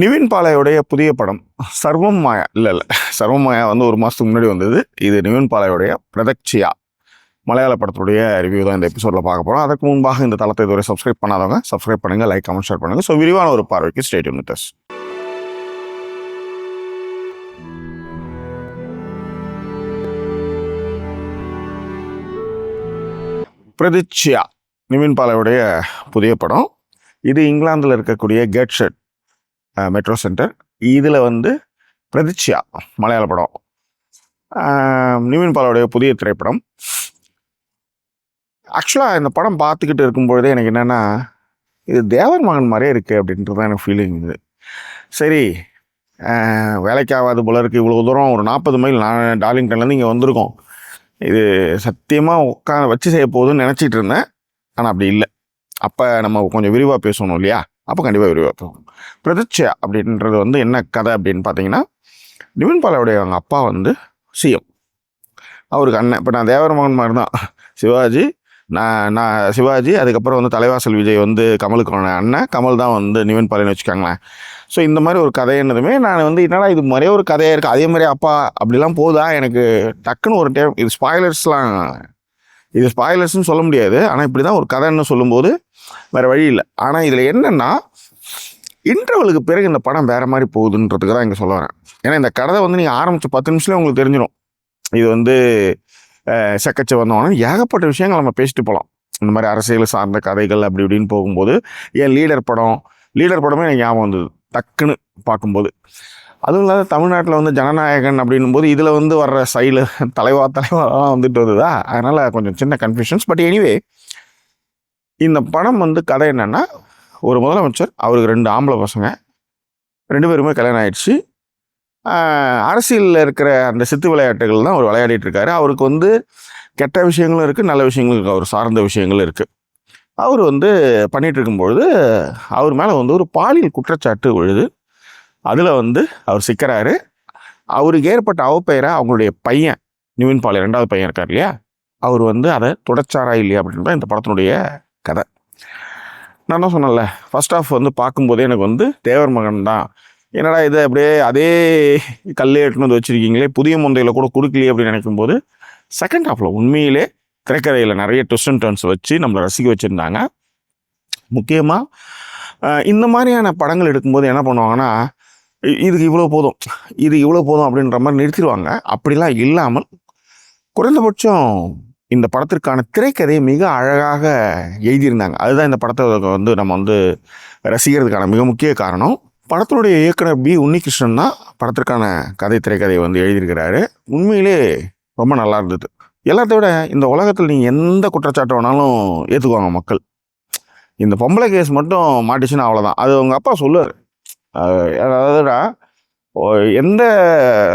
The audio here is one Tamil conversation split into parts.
நிவின் பாலையுடைய புதிய படம் சர்வம் மாயா இல்லை சர்வம் மாயா வந்து ஒரு மாதத்துக்கு முன்னாடி வந்தது. இது நிவின் பாலையுடைய பிரதக்ஷியா மலையாள படத்துடைய ரிவ்யூ தான் இந்த எபிசோடில் பார்க்க போகிறோம். அதுக்கு முன்பாக இந்த தளத்தை இதுவரை சப்ஸ்கிரைப் பண்ணாதவங்க சப்ஸ்கிரைப் பண்ணுங்கள், லைக் கமெண்ட் ஷேர் பண்ணுங்கள். ஸோ விரிவான ஒரு பார்வைக்கு ஸ்டே டியூன் வித் அஸ். பிரதக்ஷியா நிவின் பாலையுடைய புதிய படம். இது இங்கிலாந்தில் இருக்கக்கூடிய கேட்ஷெட் மெட்ரோ சென்டர். இதில் வந்து பிரதக்ஷியா மலையாள படம், நிவின் பாலையுடைய புதிய திரைப்படம். ஆக்சுவலாக இந்த படம் பார்த்துக்கிட்டு இருக்கும்பொழுதே எனக்கு என்னென்னா, இது தேவர் மகன் மாதிரியே இருக்குது அப்படின்றது தான் எனக்கு ஃபீலிங். இது சரி, வேலைக்காகாது போல இருக்குது. இவ்வளோ தூரம் ஒரு 40 மைல் நான் டார்லிங்டன்லேருந்து இங்கே வந்திருக்கோம். இது சத்தியமாக வச்சு செய்ய போகுதுன்னு நினச்சிட்டு இருந்தேன். ஆனால் அப்படி இல்லை. அப்போ நம்ம கொஞ்சம் விரிவாக பேசணும் இல்லையா? அப்போ கண்டிப்பாக விரிவாக பேசணும். பிரதக்ஷியா அப்படின்றது வந்து என்ன கதை அப்படின்னு பார்த்தீங்கன்னா, நிவின் பாலையுடைய அவங்க அப்பா வந்து சிஎம், அவருக்கு அண்ணன். இப்போ நான் தேவர் மகன் மாதிரி தான். சிவாஜி, நான் சிவாஜி, அதுக்கப்புறம் வந்து தலைவாசல் விஜய் வந்து கமலுக்கு அண்ணன், கமல் தான் வந்து நிவின் பாலைன்னு வச்சுக்காங்களேன். ஸோ இந்த மாதிரி ஒரு கதை என்னதுமே நான் வந்து என்னடா இது மாதிரியே ஒரு கதையாக இருக்குது, அதே மாதிரி அப்பா அப்படிலாம் போதா எனக்கு டக்குன்னு ஒரு டைம். இது ஸ்பாய்லர்ஸ்னு சொல்ல முடியாது, ஆனால் இப்படி தான் ஒரு கதைன்னு சொல்லும்போது வேறு வழி இல்லை. ஆனால் இதில் என்னென்னா, இன்டர்வலுக்கு பிறகு இந்த படம் வேறு மாதிரி போகுதுன்றதுக்கு தான் இங்கே சொல்ல வரேன். ஏன்னா இந்த கதை வந்து நீங்கள் ஆரம்பித்த 10 நிமிஷத்துலேயே உங்களுக்கு தெரிஞ்சிடும். இது வந்து செக்கச்ச வந்தோன்னா ஏகப்பட்ட விஷயங்கள் நம்ம பேசிட்டு போகலாம். இந்த மாதிரி அரசியல் சார்ந்த கதைகள் அப்படி இப்படின்னு போகும்போது, ஏன் லீடர் படமே எனக்கு ஞாபகம் வந்தது டக்குன்னு பார்க்கும்போது. அதுவும் இல்லாத தமிழ்நாட்டில் வந்து ஜனநாயகன் அப்படின்னும் போது இதில் வந்து வர்ற சைடில் தலைவாலாம் வந்துட்டு வருதா, அதனால் கொஞ்சம் சின்ன கன்ஃபியூஷன்ஸ். பட் எனிவே, இந்த படம் வந்து கதை என்னென்னா, ஒரு முதலமைச்சர், அவருக்கு 2 ஆம்பளை பசங்க, 2 பேருமே கல்யாணம் ஆயிடுச்சு. அரசியலில் இருக்கிற அந்த சித்து விளையாட்டுகள் தான் அவர் விளையாடிட்டு இருக்காரு. அவருக்கு வந்து கெட்ட விஷயங்களும் இருக்குது, நல்ல விஷயங்களும் இருக்குது, அவர் சார்ந்த விஷயங்களும் இருக்குது. அவர் வந்து பண்ணிகிட்டு இருக்கும்பொழுது அவர் மேலே வந்து ஒரு பாலியல் குற்றச்சாட்டு விழுது. அதில் வந்து அவர் சிக்கிறாரு. அவருக்கு ஏற்பட்ட அவப்பெயரை அவங்களுடைய பையன் நிவின் பாலை, 2வது பையன் இருக்கார் இல்லையா, அவர் வந்து அதை தொடச்சாரா இல்லையா அப்படின்னு தான் இந்த படத்தினுடைய கதை. நான் தான் சொன்னேன்ல, ஃபர்ஸ்ட் ஹாஃப் வந்து பார்க்கும்போதே எனக்கு வந்து தேவர் மகன் தான், என்னடா இது அப்படியே அதே கல்லே எட்டுன்னு வந்து வச்சுருக்கீங்களே, புதிய முந்தையில் கூட கொடுக்கலையே அப்படின்னு நினைக்கும்போது, செகண்ட் ஹாஃபில் உண்மையிலே திரைக்கதையில் நிறைய ட்விஸ்ட் அண்ட் டர்ன்ஸ் வச்சு நம்மளை ரசிக்க வச்சுருந்தாங்க. முக்கியமாக இந்த மாதிரியான படங்கள் எடுக்கும்போது என்ன பண்ணுவாங்கன்னா, இது இவ்வளோ போதும் அப்படின்ற மாதிரி நிறுத்திடுவாங்க. அப்படிலாம் இல்லாமல் குறைந்தபட்சம் இந்த படத்திற்கான திரைக்கதையை மிக அழகாக எழுதியிருந்தாங்க. அதுதான் இந்த படத்தை வந்து நம்ம வந்து ரசிக்கிறதுக்கான மிக முக்கிய காரணம். படத்தினுடைய இயக்குனர் பி உன்னிகிருஷ்ணன் தான் படத்திற்கான திரைக்கதையை வந்து எழுதியிருக்கிறாரு. உண்மையிலே ரொம்ப நல்லா இருந்தது. எல்லாத்த விட இந்த உலகத்தில் நீங்கள் எந்த குற்றச்சாட்டு வேணாலும் ஏற்றுக்குவாங்க மக்கள். இந்த பொம்பளை கேஸ் மட்டும் மாட்டிச்சுன்னா அவ்வளோதான். அது அவங்க அப்பா சொல்லுவார். அதாவதுடா, எந்த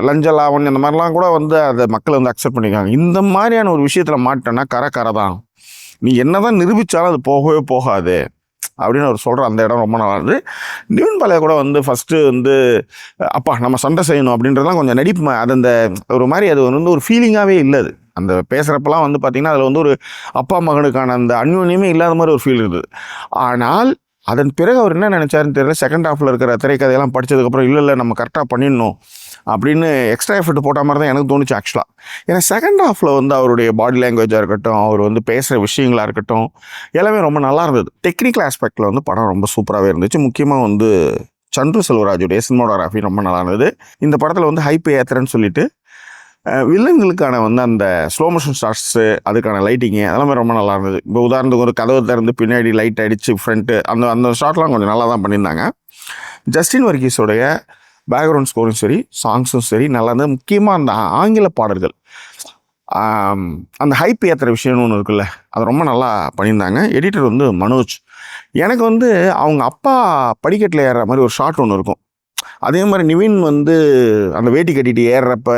லஞ்ச லாவண் இந்த மாதிரிலாம் கூட வந்து அதை மக்கள் வந்து அக்செப்ட் பண்ணிக்காங்க. இந்த மாதிரியான ஒரு விஷயத்தில் மாட்டேன்னா கரை தான், நீ என்ன தான் நிரூபித்தாலும் அது போகவே போகாது அப்படின்னு அவர் சொல்கிற அந்த இடம் ரொம்ப நல்லா இருந்தது. நிவின் பாலையா கூட வந்து ஃபஸ்ட்டு வந்து அப்பா நம்ம சண்டை செய்யணும் அப்படின்றதுலாம் கொஞ்சம் நடிப்பு, அது அந்த ஒரு மாதிரி அது வந்து ஒரு ஃபீலிங்காகவே இல்லை. அது அந்த பேசுகிறப்பெல்லாம் வந்து பார்த்திங்கன்னா அதில் வந்து ஒரு அப்பா மகனுக்கான அந்த அந்யோன்யமே இல்லாத மாதிரி ஒரு ஃபீல் இருந்தது. ஆனால் அதன் பிறகு அவர் என்ன நினச்சாருன்னு தெரியல. செகண்ட் ஹாஃபில் இருக்கிற திரைக்கதையெல்லாம் படித்ததுக்கப்புறம் இல்லை நம்ம கரெக்டாக பண்ணிடணும் அப்படின்னு எக்ஸ்ட்ரா எஃபர்ட் போட்ட மாதிரி தான் எனக்கு தோணுச்சு ஆக்சுவலாக. ஏன்னா செகண்ட் ஹாஃபில் வந்து அவருடைய பாடி லாங்குவேஜாக இருக்கட்டும், அவர் வந்து பேசுகிற விஷயங்களாக இருக்கட்டும், எல்லாமே ரொம்ப நல்லா இருந்தது. டெக்னிக்கல் ஆஸ்பெக்டில் வந்து படம் ரொம்ப சூப்பராகவே இருந்துச்சு. முக்கியமாக வந்து சந்துரு செல்வராஜுடைய சினிமோகிராஃபி ரொம்ப நல்லா இருந்தது. இந்த படத்தில் வந்து ஹைப் ஏத்துறேன்னு சொல்லிட்டு வில்லன்களுக்கான வந்து அந்த ஸ்லோ மோஷன் ஷாட்ஸு, அதுக்கான லைட்டிங்கு அதெல்லாமே ரொம்ப நல்லா இருந்தது. இப்போ உதாரணத்துக்கு ஒரு கதவை திறந்து பின்னாடி லைட் அடித்து ஃப்ரண்ட்டு அந்த ஷாட்லாம் கொஞ்சம் நல்லா தான் பண்ணியிருந்தாங்க. ஜஸ்டின் வர்கீஸோடைய பேக்ரவுண்ட் ஸ்கோரும் சரி, சாங்ஸும் சரி நல்லா இருந்தது. முக்கியமாக அந்த ஆங்கில பாடல்கள், அந்த ஹைப் ஏற்றுற விஷயம்னு ஒன்று இருக்குல்ல, அது ரொம்ப நல்லா பண்ணியிருந்தாங்க. எடிட்டர் வந்து மனோஜ். எனக்கு வந்து அவங்க அப்பா படிக்கட்டில் ஏறுற மாதிரி ஒரு ஷாட் ஒன்று இருக்கும். அதே மாதிரி நிவின் வந்து அந்த வேட்டி கட்டிட்டு ஏறுறப்ப,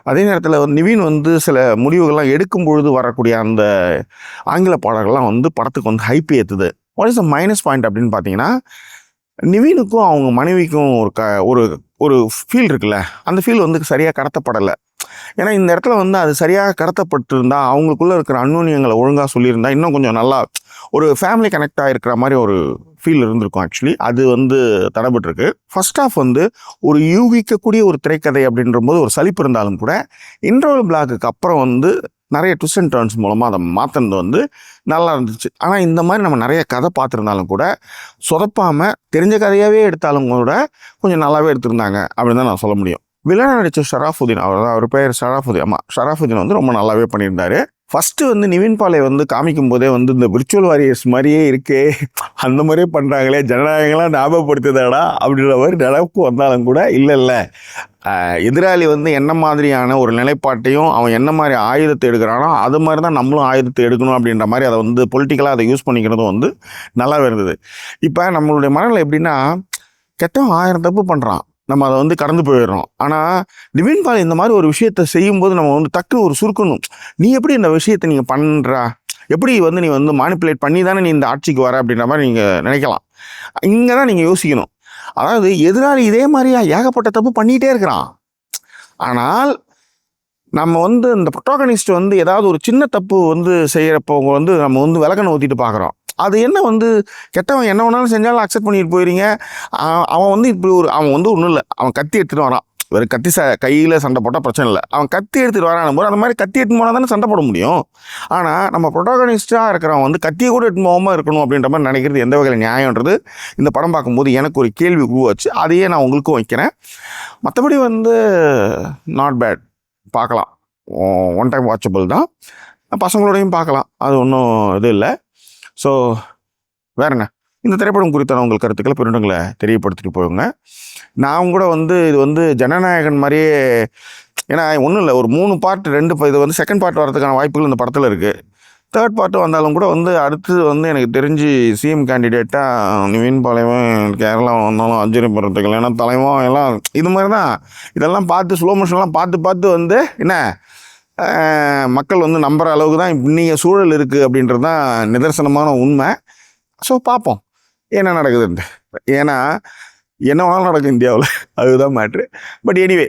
அதே நேரத்தில் வந்து நிவின் வந்து சில முடிவுகள்லாம் எடுக்கும் பொழுது வரக்கூடிய அந்த ஆங்கில பாடல்கள்லாம் வந்து படத்துக்கு வந்து ஹைப் ஏற்றுது. What is the minus point அப்படின்னு பார்த்தீங்கன்னா, நிவினுக்கும் அவங்க மனைவிக்கும் ஒரு ஒரு ஃபீல் இருக்குல்ல, அந்த ஃபீல் வந்து சரியாக கடத்தப்படலை. ஏன்னா இந்த இடத்துல வந்து அது சரியாக கடத்தப்பட்டிருந்தா, அவங்களுக்குள்ளே இருக்கிற அந்யோன்யங்களை ஒழுங்காக சொல்லியிருந்தா இன்னும் கொஞ்சம் நல்லா ஒரு ஃபேமிலி கனெக்டாக இருக்கிற மாதிரி ஒரு ஃபீல் இருந்திருக்கும். ஆக்சுவலி அது வந்து தடப்பட்டிருக்கு. ஃபர்ஸ்ட் ஆஃப் வந்து ஒரு யூகிக்கக்கூடிய ஒரு திரைக்கதை அப்படின்ற போது ஒரு சலிப்பு இருந்தாலும் கூட இன்டர்வல் பிளாக்குக்கு அப்புறம் வந்து நிறைய ட்விஸ்ட் அண்ட் டர்ன்ஸ் மூலமாக அதை மாற்றினது வந்து நல்லா இருந்துச்சு. ஆனால் இந்த மாதிரி நம்ம நிறைய கதை பார்த்துருந்தாலும் கூட சொதப்பாமல் தெரிஞ்ச கதையாகவே எடுத்தாலும் கூட கொஞ்சம் நல்லாவே எடுத்திருந்தாங்க அப்படின்னு தான் நான் சொல்ல முடியும். வில்லனை நடித்த ஷராஃபுதீன், அவர் பேர் ஷராஃபுதீன். ஆமாம், ஷராஃபுதீன் வந்து ரொம்ப நல்லாவே பண்ணியிருந்தாரு. ஃபஸ்ட்டு வந்து நிவின் பாலை வந்து காமிக்கும் போதே வந்து இந்த விர்ச்சுவல் வாரியர்ஸ் மாதிரியே இருக்கே, அந்த மாதிரியே பண்ணுறாங்களே, ஜனநாயகங்களாம் ஞாபகப்படுத்துதாடா அப்படின்ற மாதிரி நினைவுக்கு வந்தாலும் கூட இல்லை எதிராளி வந்து என்ன மாதிரியான ஒரு நிலைப்பாட்டையும் அவன் என்ன மாதிரி ஆயுதத்தை எடுக்கிறானோ அது மாதிரி தான் நம்மளும் ஆயுதத்தை எடுக்கணும் அப்படின்ற மாதிரி அதை வந்து பொலிட்டிக்கலாக அதை யூஸ் பண்ணிக்கிறதும் வந்து நல்லாவே இருந்தது. இப்போ நம்மளுடைய மனநிலை எப்படின்னா, கெட்டவன் 1000 தப்பு பண்ணுறான், நம்ம அதை வந்து கடந்து போயிடுறோம். ஆனால் நிவின் பால் இந்த மாதிரி ஒரு விஷயத்தை செய்யும்போது நம்ம வந்து டக்கு ஒரு சுருக்கணும். நீ எப்படி இந்த விஷயத்தை நீங்கள் பண்ணுறா, எப்படி வந்து நீ வந்து மானிப்புலேட் பண்ணி தானே நீ இந்த ஆட்சிக்கு வர அப்படின்ற மாதிரி நீங்கள் நினைக்கலாம். இங்கே தான் நீங்கள் யோசிக்கணும். அதாவது எதிராளி இதே மாதிரியா ஏகப்பட்ட தப்பு பண்ணிகிட்டே இருக்கிறான். ஆனால் நம்ம வந்து இந்த ப்ரோட்டோகனிஸ்ட் வந்து ஏதாவது ஒரு சின்ன தப்பு வந்து செய்கிறப்போ வந்து நம்ம வந்து விளக்கணை ஊற்றிட்டு பார்க்குறோம். அது என்ன வந்து கெட்டவன் என்ன வேணாலும் செஞ்சாலும் அக்செப்ட் பண்ணிட்டு போயிடுறீங்க. அவன் வந்து இப்படி அவன் வந்து ஒன்றும் இல்லை, அவன் கத்தி எடுத்துகிட்டு வரான். வெறும் கத்தி கையில் சண்டை போட்டால் பிரச்சனை இல்லை, அவன் கத்தி எடுத்துகிட்டு வரான் போது அந்த மாதிரி கத்தி எடுத்துன்னு போனால் தானே சண்டை போட முடியும். ஆனால் நம்ம ப்ரோட்டோகனிஸ்டாக இருக்கிறவன் வந்து கத்தியை கூட எடுத்து போகாமல் இருக்கணும் அப்படின்ற மாதிரி நினைக்கிறது எந்த வகையில் நியாயன்றது இந்த படம் பார்க்கும்போது எனக்கு ஒரு கேள்வி உருவாச்சு. அதையே நான் உங்களுக்கும் வைக்கிறேன். மற்றபடி வந்து நாட் பேட், பார்க்கலாம், ஒன் டைம் வாட்சபிள் தான், பசங்களோடையும் பார்க்கலாம், அது ஒன்றும் இது இல்லை. ஸோ வேற என்ன, இந்த திரைப்படம் குறித்தான உங்கள் கருத்துக்களை பெருண்டங்களை தெரியப்படுத்திட்டு போயுங்க. நான் கூட வந்து இது வந்து ஜனநாயகன் மாதிரியே, ஏன்னா ஒன்றும் இல்லை, ஒரு 3 பார்ட் 2 இது வந்து செகண்ட் பார்ட் வரதுக்கான வாய்ப்புகள் இந்த படத்தில் இருக்குது. தேர்ட் பார்ட்டு வந்தாலும் கூட வந்து அடுத்து வந்து எனக்கு தெரிஞ்சு சிஎம் கேண்டிடேட்டாக நிவின் பாலைவன் கேரளா வந்தாலும் ஆச்சரியப்படுறதுக்கு, ஏன்னா தலைவன் எல்லாம் இது மாதிரி தான். இதெல்லாம் பார்த்து ஸ்லோ மோஷன்லாம் பார்த்து வந்து என்ன மக்கள் வந்து நம்புகிற அளவுக்கு தான் இன்றைய சூழல் இருக்குது அப்படின்றது தான் நிதர்சனமான உண்மை. ஸோ பார்ப்போம் என்ன நடக்குதுன்ட்டு. ஏன்னா என்ன வேணாலும் நடக்கும் இந்தியாவில், அதுதான் மேட்ரு. பட் எனிவே,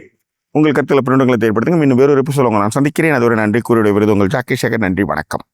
உங்கள் கருத்தில் பின்னங்களை தேவைப்படுத்துங்க. இன்னும் வேறு ஒரு எபிசோட் உங்களை நான் சந்திக்கிறேன். அது ஒரு நன்றி கூறிய விருது உங்கள் ஜாக்கி சேகர். நன்றி, வணக்கம்.